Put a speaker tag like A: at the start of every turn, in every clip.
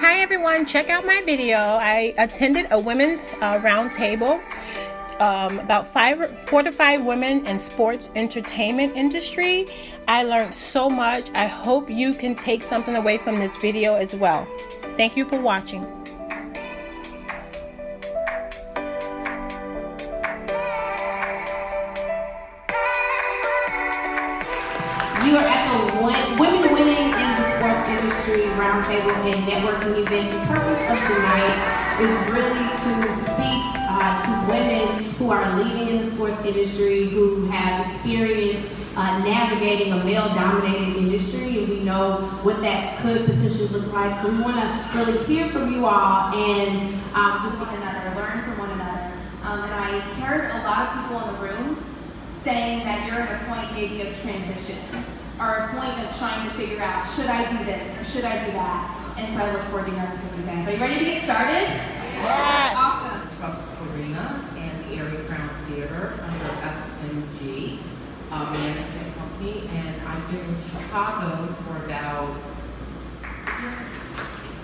A: Hi everyone, check out my video. I attended a women's round table, about 4 to 5 women in sports entertainment industry. I learned so much. I hope you can take something away from this video as well. Thank you for watching.
B: You are at the Women Winning in the Sports Industry Roundtable and Networking event. The purpose of tonight is really to speak to women who are leading in the sports industry, who have experience navigating a male-dominated industry, and we know what that could potentially look like. So we want to really hear from you all and just one another, learn from one another. And I heard a lot of people in the room saying that you're at a point maybe of transition, or a point of trying to figure out, should I do this or should I do that? And so I look forward to hearing from you guys. Are you ready to get started?
A: Yes.
B: Awesome.
C: Trust Audrina and the Area Crown Theater under SMG management company, and I've been in Chicago for about.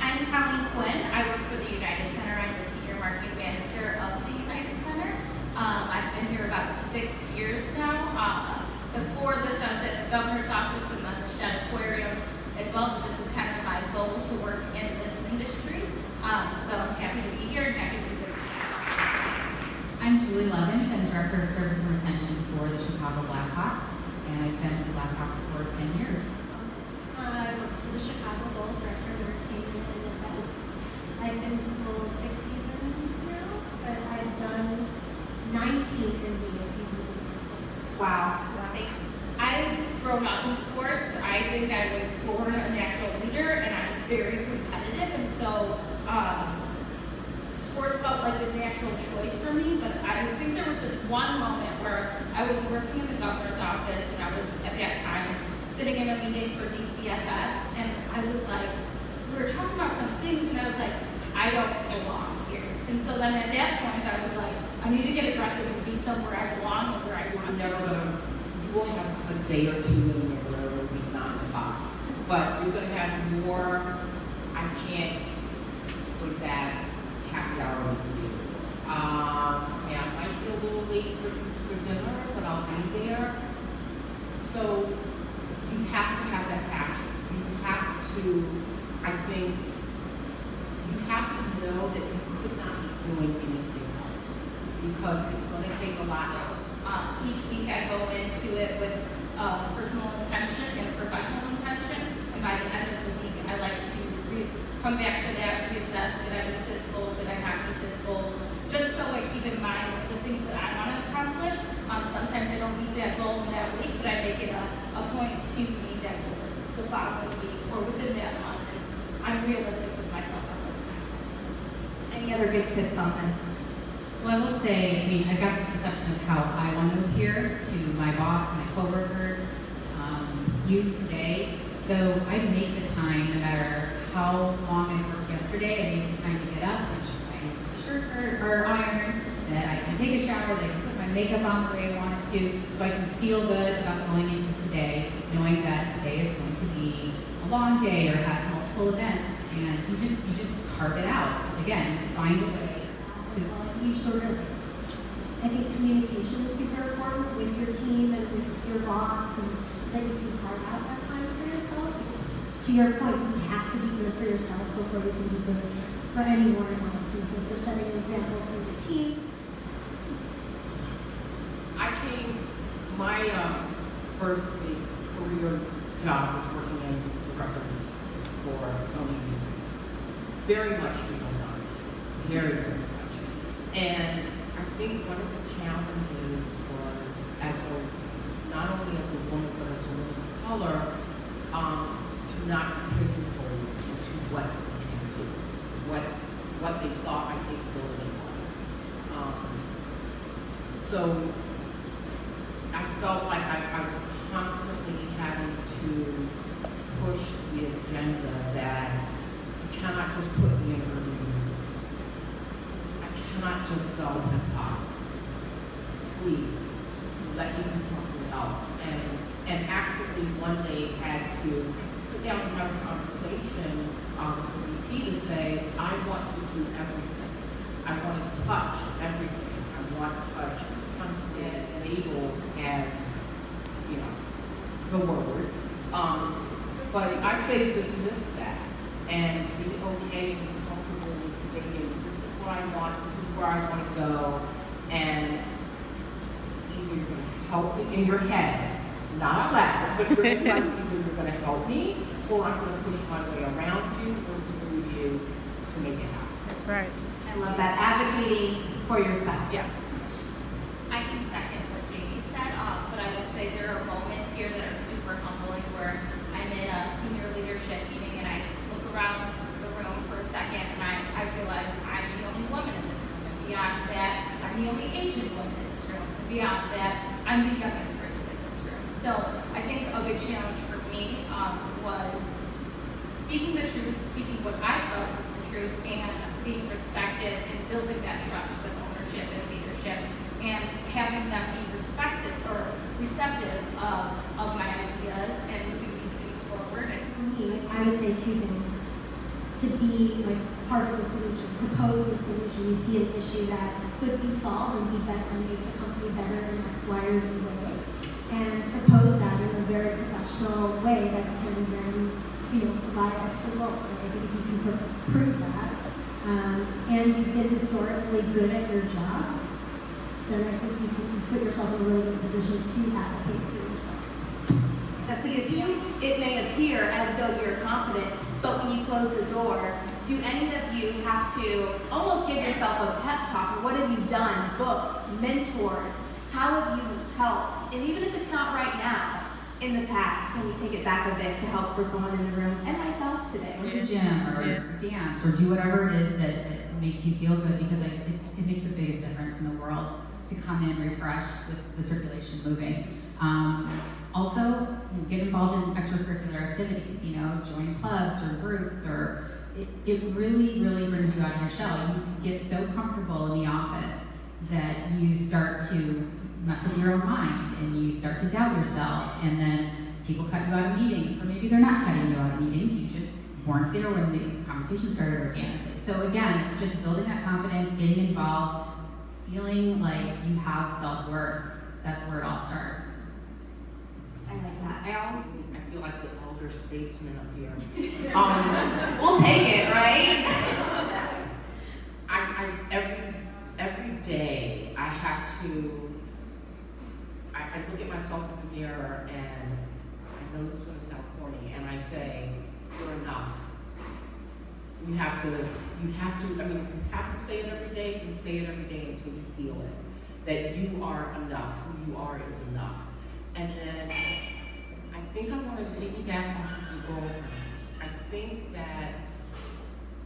D: I'm Colleen Quinn. I work for the United Center. I'm the senior marketing manager of the United Center. I've been here about 6 years now. Before this, I was at the governor's office and then the Shed Aquarium as well. But this was kind of my goal to work in this industry. So I'm happy to be here and happy to be with you.
E: I'm Lovins. I'm Director of Service and Retention for the Chicago Blackhawks, and I've been with the Blackhawks for 10 years.
F: I work for the Chicago Bulls, Director of Entertainment and Events. I've been with the Bulls 6 seasons now, but I've done 19 NBA seasons in my
B: Wow.
D: I've grown up in sports. I think I was born a natural leader, and I'm very competitive, and so sports felt like the natural choice for me. But I think there was this one moment where I was working in the governor's office, and I was at that time sitting in a meeting for DCFS, and I was like, we were talking about some things, and I was like, I don't belong here. And so then at that point, I was like, I need to get aggressive and be somewhere I belong and where I want
C: I'm
D: to.
C: never gonna. You will have a day or two in there where it will be 9 to 5, but you're gonna have more. I can't put that happy hour with you. Okay, I might be a little late for Easter dinner, but I'll be there. So you have to have that passion. You have to. I think you have to know that you could not be doing anything else because it's going to take a lot.
D: Each week I go into it with personal intention and a professional intention, and by the end of the week I like to come back to that, reassess, did I meet this goal, did I not meet this goal, just so I keep in mind the things that I want to accomplish. Sometimes I don't meet that goal in that week, but I make it a point to meet that goal the following week or within that month, and I'm realistic with myself on those times.
B: Any other good tips on this?
E: Well, I will say, I've got this perception of how I want to appear to my boss, my coworkers, you today. So I make the time, no matter how long I worked yesterday, I make the time to get up, make sure my shirts are ironed, that I can take a shower, that I can put my makeup on the way I want it to, so I can feel good about going into today, knowing that today is going to be a long day or has multiple events, and you just carve it out. Again, find a way to
F: each sort of. I think communication is super important with your team and with your boss, and so that you can carve out that time for yourself. To your point, you have to be good for yourself before you can be good for anyone else. And so if you're setting an example for your team.
C: My first career job was working in the records for Sony Music. Very much people done. Very, very much. And I think one of the challenges was, not only as a woman, but as a woman of color, to not pigeonhole into what you can do, what they thought my capability was. So I felt like I was constantly having to push the agenda that you cannot just put me in urban music. I cannot just sell hip hop. Please, let me do something else. And actually one day had to sit down and have a conversation with the VP to want to do everything. I want to touch everything. I want to touch country and label as, you know, the word. But I say dismiss that and be okay and be comfortable with stating, this is what I want, this is where I want to go, and either you're going to help me in your head, not out loud, but you're inside, either you're going to help me, or I'm going to push my way around you or through you to make it happen.
A: That's right.
B: I love that, advocating for yourself.
C: Yeah.
D: I can second what Jamie said, but I will say there are moments here that are super humbling where I'm in a senior leadership meeting and I just look around the room for a second and I realize I'm the only woman in this room, and beyond that, I'm the only Asian woman in this room, and beyond that, I'm the youngest person in this room. So I think a big challenge for me was speaking the truth, speaking what I felt was the truth, and being respected and building that trust with ownership and leadership, and having them be respected or receptive of my ideas and moving these things forward. And
F: For me, I would say two things. To be like part of the solution, propose the solution. You see an issue that could be solved and be better and make the company better in X, Y, or Z way, and propose that in a very professional way that can then, provide X results. And I think if you can prove that, and you've been historically good at your job, then I think you can put yourself in a really good position to advocate for yourself.
B: That's a good point. It may appear as though you're confident, but when you close the door, do any of you have to almost give yourself a pep talk? Or what have you done? Books, mentors, how have you helped? And even if it's not right now, in the past, can we take it back a bit to help for someone in the room and myself today?
E: Go to the gym or dance or do whatever it is that makes you feel good, because it makes the biggest difference in the world to come in refreshed with the circulation moving. Also, get involved in extracurricular activities, join clubs or groups, or it really, really brings you out of your shell. You get so comfortable in the office that you start to mess with your own mind and you start to doubt yourself, and then people cut you out of meetings, or maybe they're not cutting you out of meetings, you just weren't there when the conversation started organically. So again, it's just building that confidence, getting involved, feeling like you have self-worth. That's where it all starts.
B: I like that.
C: I feel like the elder statesman up here.
B: We'll take it, right?
C: Every day I have to, I look at myself in the mirror and I know this is going to sound corny, and I say, you're enough. You have to say it every day, you can say it every day until you feel it. That you are enough, who you are is enough. And then I think I want to piggyback off of the girlfriends. I think that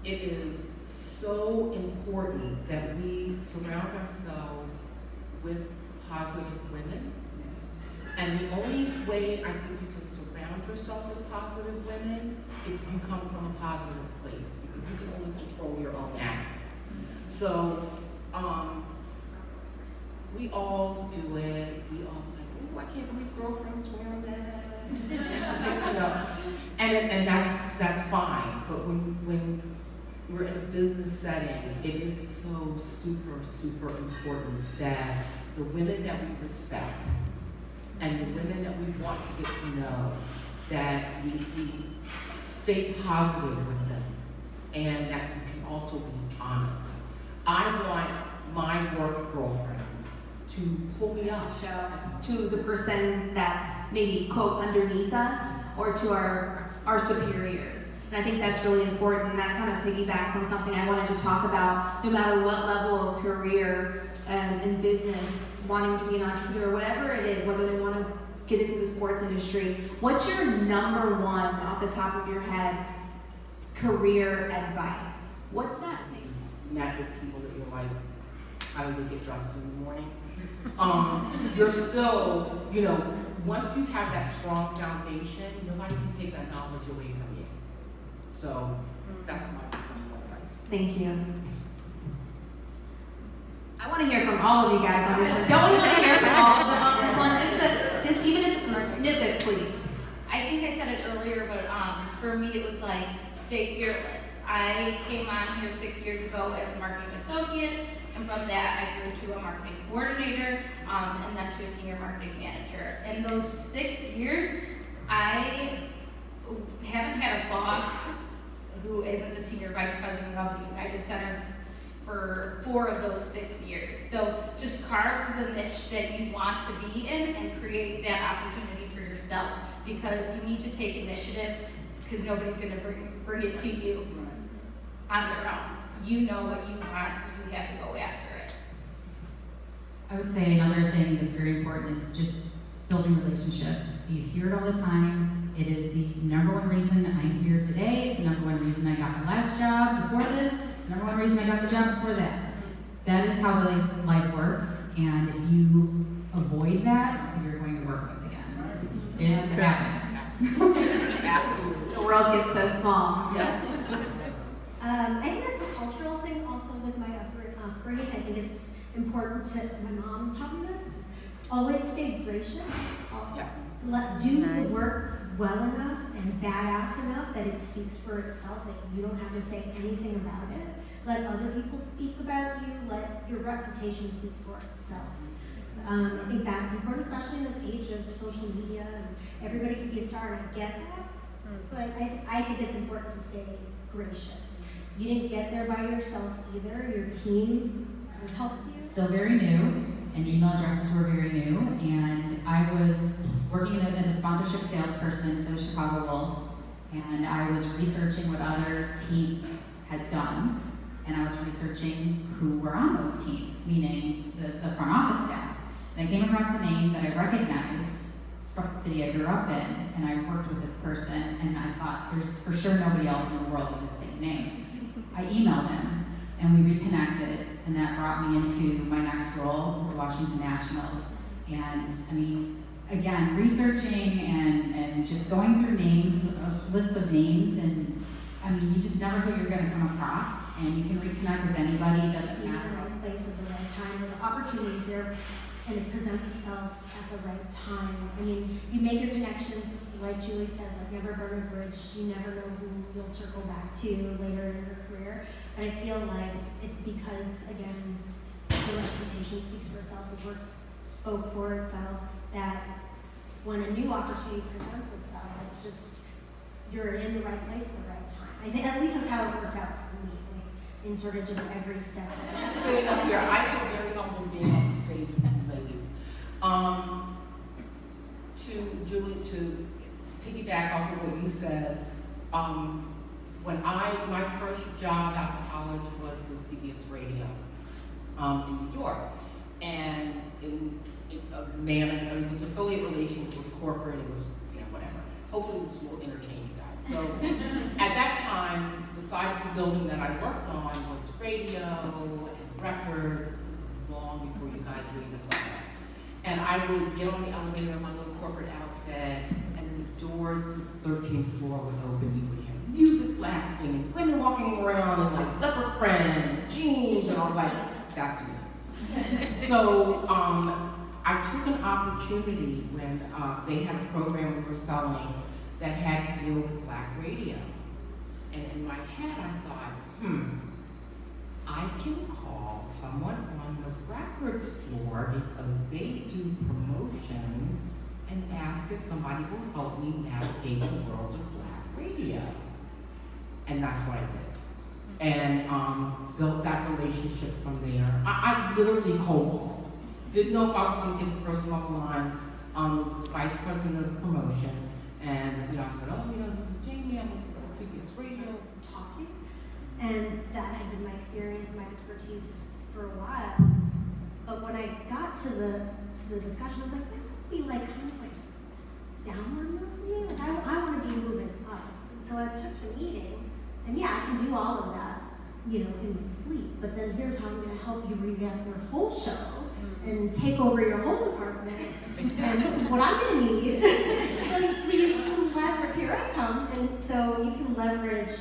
C: it is so important that we surround ourselves with positive women. And the only way I think you can surround yourself with positive women is if you come from a positive place, because you can only control your own actions. So, we all do it. We all like, oh, I can't believe girlfriend's wearing that. And that's fine. But when we're in a business setting, it is so super, super important that the women that we respect and the women that we want to get to know, that we stay positive with them, and that we can also be honest. I want my work girlfriends to pull me up.
B: To the person that's maybe, quote, underneath us, or to our superiors. And I think that's really important, and that kind of piggybacks on something I wanted to talk about. No matter what level of career in business, wanting to be an entrepreneur, whatever it is, whether they want to get into the sports industry, what's your number one, off the top of your head, career advice? What's that?
C: Met with people that you're like, how do they get dressed in the morning? You're still, once you have that strong foundation, nobody can take that knowledge away from you. So that's my advice.
B: Thank you. I want to hear from all of you guys on this one. Don't we want to hear from all of them on this one? Just even if it's a snippet, please.
D: I think I said it earlier, but for me it was like, stay fearless. I came on here 6 years ago as a marketing associate, and from that I grew to a marketing coordinator, and then to a senior marketing manager. In those 6 years, I haven't had a boss who isn't the senior vice president of the United Center for 4 of those 6 years. So just carve the niche that you want to be in and create that opportunity for yourself, because you need to take initiative, because nobody's going to bring it to you on their own. You know what you want, you have to go after it.
E: I would say another thing that's very important is just building relationships. You hear it all the time. It is the number one reason I'm here today. It's the number one reason I got my last job before this. It's the number one reason I got the job before that. That is how life works, and if you avoid that, you're going to work with again. It happens.
C: Absolutely.
B: The world gets so small.
C: Yes.
F: I think that's a cultural thing also with my upbringing. I think it's important to, my mom taught me this, always stay gracious.
C: Yes.
F: Do the work well enough and badass enough that it speaks for itself, that you don't have to say anything about it. Let other people speak about you, let your reputation speak for itself. I think that's important, especially in this age of social media, and everybody can be a star, and I get that. But I think it's important to stay gracious. You didn't get there by yourself either. Your team helped you.
E: Still very new, and email addresses were very new, and I was working as a sponsorship salesperson for the Chicago Wolves, and I was researching what other teams had done, and I was researching who were on those teams, meaning the front office staff. And I came across a name that I recognized from the city I grew up in, and I worked with this person, and I thought, there's for sure nobody else in the world with the same name. I emailed him, and we reconnected, and that brought me into my next role with the Washington Nationals. And I mean, again, researching and just going through names, lists of names, and I mean, you just never who you're going to come across, and you can reconnect with anybody, it doesn't
F: You're in
E: matter.
F: the right place at the right time, where the opportunity's there, and it presents itself at the right time. I mean, you make your connections, like Julie said, like never burn a bridge. You never know who you'll circle back to later in your career. And I feel like it's because, again, the reputation speaks for itself, the work spoke for itself, that when a new opportunity presents itself, it's just, you're in the right place at the right time. I think at least that's how it worked out for me, like, in sort of just every step.
C: So you know, here, I feel very humbled being on the stage with you ladies. To Julie, to piggyback off of what you said, when my first job out of college was with CBS Radio in New York, and it was affiliate relation, it was corporate, it was, you know, whatever. Hopefully this will entertain you guys. So at that time, the side of the building that I worked on was radio and records. This is long before you guys were even thought of. And I would get on the elevator in my little corporate outfit, and then the doors to the 13th floor would open. You would hear music blasting and women walking around in like leopard print and jeans, and I was like, that's me. So I took an opportunity when they had a program we were selling that had to deal with black radio. And in my head I thought, I can call someone on the records floor because they do promotions and ask if somebody will help me navigate the world of black radio. And that's what I did. And built that relationship from there. I literally cold called. Didn't know if I was going to get the person on the line, the vice president of promotion. And you know, I said, oh, you know, this is Jamie, I'm with CBS Radio.
F: Talking, and that had been my experience, my expertise for a while. But when I got to the discussion, I was like, that would be like kind of like downward move for me. Like I want to be moving up. And so I took the meeting, and yeah, I can do all of that, you know, in my sleep. But then here's how I'm going to help you revamp your whole show and take over your whole department. And this is what I'm going to need. So you can leverage, here I come, and so you can leverage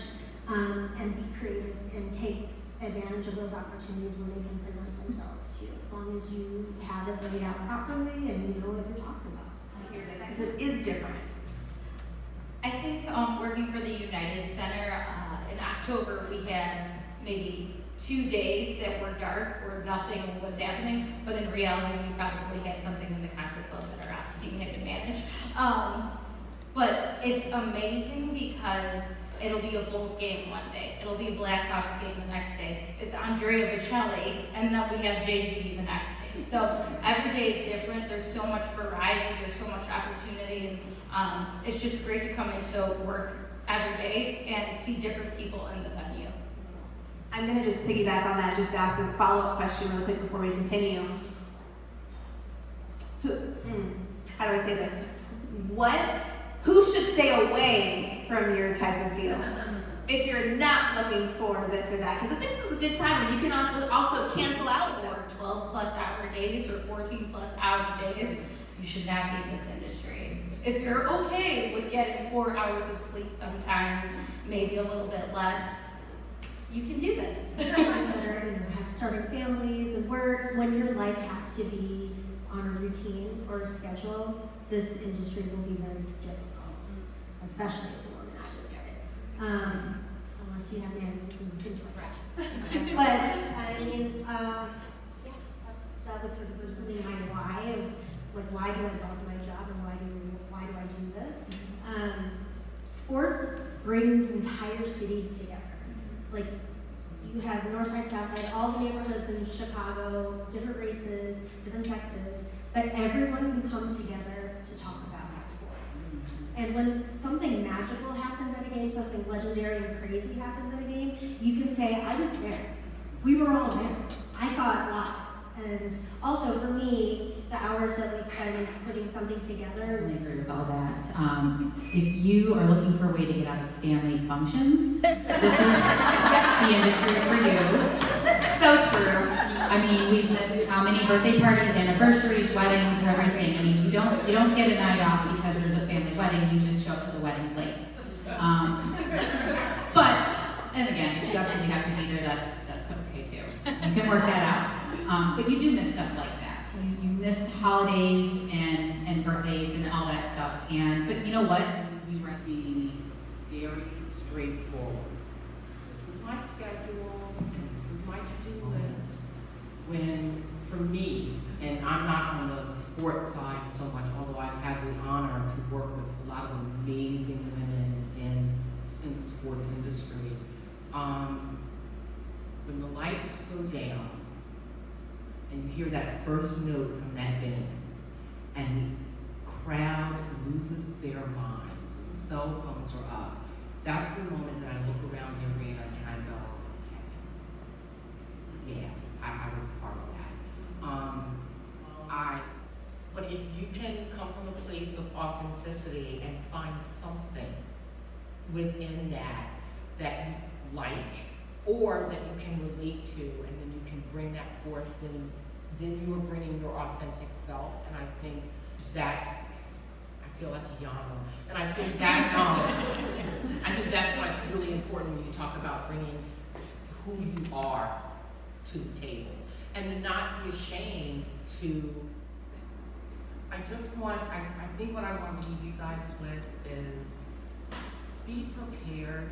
F: and be creative and take advantage of those opportunities when they can present themselves to you, as long as you have it laid out properly and you know what you're talking about.
B: I hear this because it is different.
D: I think working for the United Center, in October, we had maybe 2 days that were dark where nothing was happening, but in reality, we probably had something in the concert club that our ops team had to manage. But it's amazing because it'll be a Bulls game one day, it'll be a Blackhawks game the next day, it's Andrea Bocelli, and then we have Jay-Z the next day. So every day is different, there's so much variety, there's so much opportunity, and it's just great to come into work every day and see different people in the venue.
B: I'm gonna just piggyback on that, just ask a follow-up question really quick before we continue. How do I say this? Who should stay away from your type of field? If you're not looking for this or that, because I think this is a good time when you can also cancel out stuff.
D: For 12+ hour days or 14+ hour days, you should not be in this industry. If you're okay with getting 4 hours of sleep sometimes, maybe a little bit less, you can do this.
F: That are starting families and work, when your life has to be on a routine or a schedule, this industry will be very difficult, especially as a woman, I would say. Unless you have nannies and things like that. But I mean, that would sort of personally my why of like why do I love my job and why do I do this? Sports brings entire cities together. Like you have north side, south side, all the neighborhoods in Chicago, different races, different sexes, but everyone can come together to talk about sports. And when something magical happens at a game, something legendary and crazy happens at a game, you can say, I was there. We were all there. I saw it live. And also for me, the hours that we spend putting something together.
E: I agree with all that. If you are looking for a way to get out of family functions, this is the industry for you.
B: So true.
E: I mean, we've missed how many birthday parties, anniversaries, weddings, and everything. I mean, you don't get a night off because there's a family wedding. You just show up to the wedding late. And again, if you absolutely have to be there, that's okay too. You can work that out. But you do miss stuff like that. You miss holidays and birthdays and all that stuff. But you know what?
C: You might be very straightforward. This is my schedule, and this is my to-do list. When, for me, and I'm not on the sports side so much, although I've had the honor to work with a lot of amazing women in the sports industry. When the lights go down, and you hear that first note from that band, and the crowd loses their minds, the cell phones are up, that's the moment that I look around the arena and I go, okay, yeah, I was part of that. But if you can come from a place of authenticity and find something within that you like, or that you can relate to, and then you can bring that forth, then you are bringing your authentic self. And I think that, I feel like a yano, and I think that, I think that's like really important when you talk about bringing who you are to the table, and to not be ashamed to. I think what I want to leave you guys with is be prepared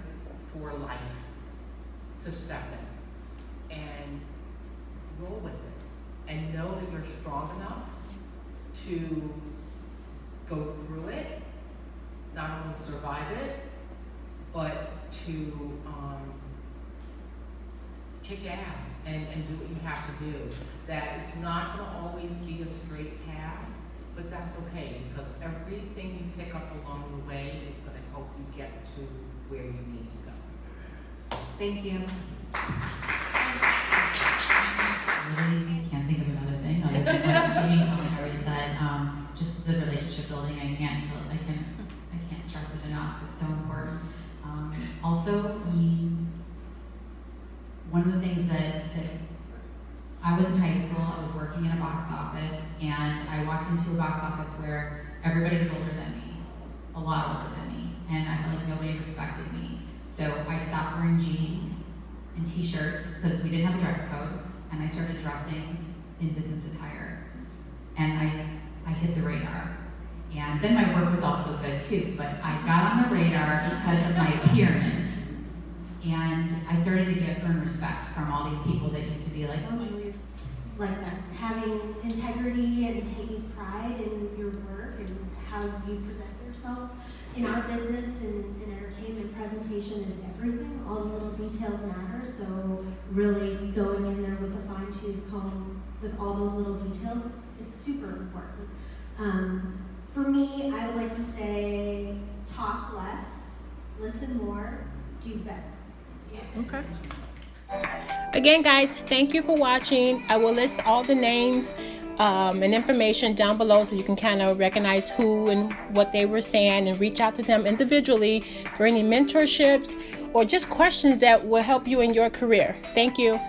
C: for life to step in and roll with it, and know that you're strong enough to go through it, not only survive it, but to kick ass and do what you have to do. That it's not going to always be a straight path, but that's okay, because everything you pick up along the way is going to help you get to where you need to go.
B: Thank you.
E: I really can't think of another thing other than what Jamie already said. Just the relationship building. I can't stress it enough. It's so important. Also, one of the things that I was in high school. I was working in a box office, and I walked into a box office where everybody was older than me, a lot older than me, and I felt like nobody respected me. So I stopped wearing jeans and t-shirts because we didn't have a dress code, and I started dressing in business attire. And I hit the radar. And then my work was also good too, but I got on the radar because of my appearance. And I started to earn respect from all these people that used to be like, oh, Julia's
F: like that. Having integrity and taking pride in your work and how you present yourself. In our business and in entertainment, presentation is everything. All the little details matter. So really going in there with a fine-tooth comb with all those little details is super important. For me, I would like to say talk less, listen more, do better.
A: Okay. Again, guys, thank you for watching. I will list all the names and information down below so you can kind of recognize who and what they were saying and reach out to them individually for any mentorships or just questions that will help you in your career. Thank you.